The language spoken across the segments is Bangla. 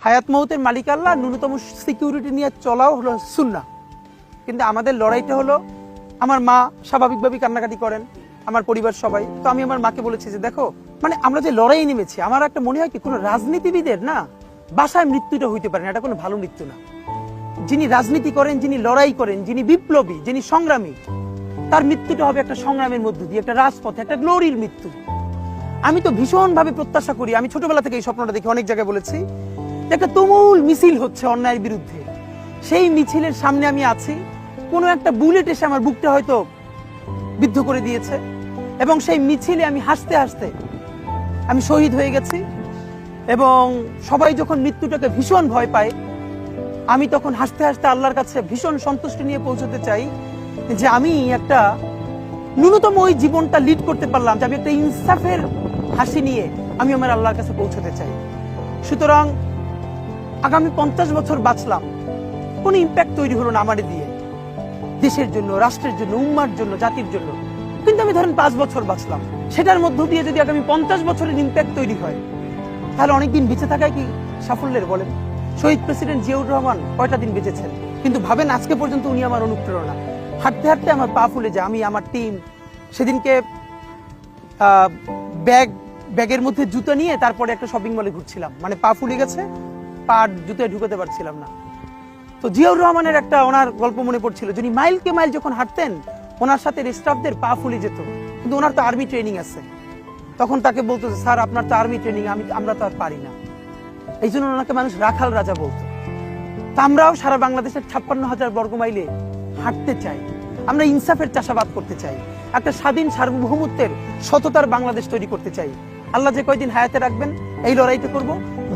হায়াত মৌতের মালিক আল্লাহ, ন্যূনতম সিকিউরিটি নিয়ে চলাও হলো সুন্নাহ। কিন্তু আমাদের লড়াইটা হলো, আমার মা স্বাভাবিকভাবেই কান্নাকাটি করেন, আমার পরিবার সবাই। তো আমি আমার মাকে বলেছি যে দেখো, মানে আমরা যে লড়াই নেমেছি, আমার একটা মনে হয় কি, কোনো রাজনীতিবিদের না বাসায় মৃত্যুটা হইতে পারে না, এটা কোনো ভালো মৃত্যু না। যিনি রাজনীতি করেন, যিনি লড়াই করেন, যিনি বিপ্লবী, যিনি সংগ্রামী, তার মৃত্যুটা হবে একটা সংগ্রামের মধ্য দিয়ে, একটা রাজপথে, একটা গ্লোরির মৃত্যু। আমি তো ভীষণভাবে প্রত্যাশা করি, আমি ছোটবেলা থেকে এই স্বপ্নটা দেখি, অনেক জায়গায় বলেছি, যে একটা তুমুল মিছিল হচ্ছে অন্যায়ের বিরুদ্ধে, সেই মিছিলের সামনে আমি আছি, কোনো একটা বুলেট এসে আমার বুকটা হয়তো বিদ্ধ করে দিয়েছে, এবং সেই মিছিলে আমি হাসতে হাসতে আমি শহীদ হয়ে গেছি। এবং সবাই যখন মৃত্যুটাকে ভীষণ ভয় পায়, আমি তখন হাসতে হাসতে আল্লাহর কাছে ভীষণ সন্তুষ্টি নিয়ে পৌঁছতে চাই যে আমি একটা ন্যূনতম ওই জীবনটা লিড করতে পারলাম, যে আমি একটা ইনসাফের হাসি নিয়ে আমি আমার আল্লাহর কাছে পৌঁছতে চাই। সুতরাং আগামী 50 বছর বাঁচলাম, কোনো ইম্প্যাক্ট তৈরি হলো না আমার দিয়ে, দেশের জন্য, রাষ্ট্রের জন্য, উম্মার জন্য, জাতির জন্য। কিন্তু আমি ধরেন 5 বছর বাঁচলাম, সেটার মধ্য দিয়ে যদি আগামী 50 বছরের ইম্প্যাক্ট তৈরি হয়, তাহলে অনেকদিন বেঁচে থাকায় কি সাফল্যের? বলেন, শহীদ প্রেসিডেন্ট জিয়াউর রহমান কয়টা দিন বেঁচেছেন, কিন্তু ভাবেন আজকে পর্যন্ত উনি আমার অনুপ্রেরণা। হাঁটতে হাঁটতে আমার পা ফুলে যায়, আমি, আমার টিম, সেদিনকে ব্যাগের মধ্যে জুতো নিয়ে তারপরে একটা শপিং মলে ঘুরছিলাম, মানে পা ফুলে গেছে, পা জুতোয় ঢুকাতে পারছিলাম না। তো জিয়াউর রহমানের একটা ওনার গল্প মনে পড়ছিল, যিনি মাইলকে মাইল যখন হাঁটতেন, ওনার সাথে স্টাফদের পা ফুলে যেত, কিন্তু ওনার তো আর্মি ট্রেনিং আছে। তখন তাকে বলতো, স্যার আপনার তো আর্মি ট্রেনিং, আমরা তো আর পারি না। এই জন্য ওনাকে মানুষ রাখাল রাজা বলতো। তা আমরাও সারা বাংলাদেশের 56,000 বর্গ মাইলে হাঁটতে চাই, আমরা ইনসাফের চাষাবাদ করতে চাই, একটা স্বাধীন সার্বভৌমত্বের সততার বাংলাদেশ তৈরি করতে চাই। আল্লাহ যে কয়দিন হায়াতে রাখবেন, এই লড়াইটা করব।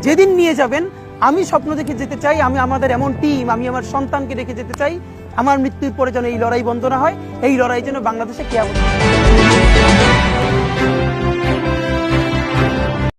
যেদিন নিয়ে যাবেন, আমি স্বপ্ন দেখে যেতে চাই, আমি আমাদের এমন টিম, আমি আমার সন্তানকে রেখে যেতে চাই, আমার মৃত্যুর পরে যেন এই লড়াই বন্ধ না হয়, এই লড়াই যেন বাংলাদেশে কিয়ামত।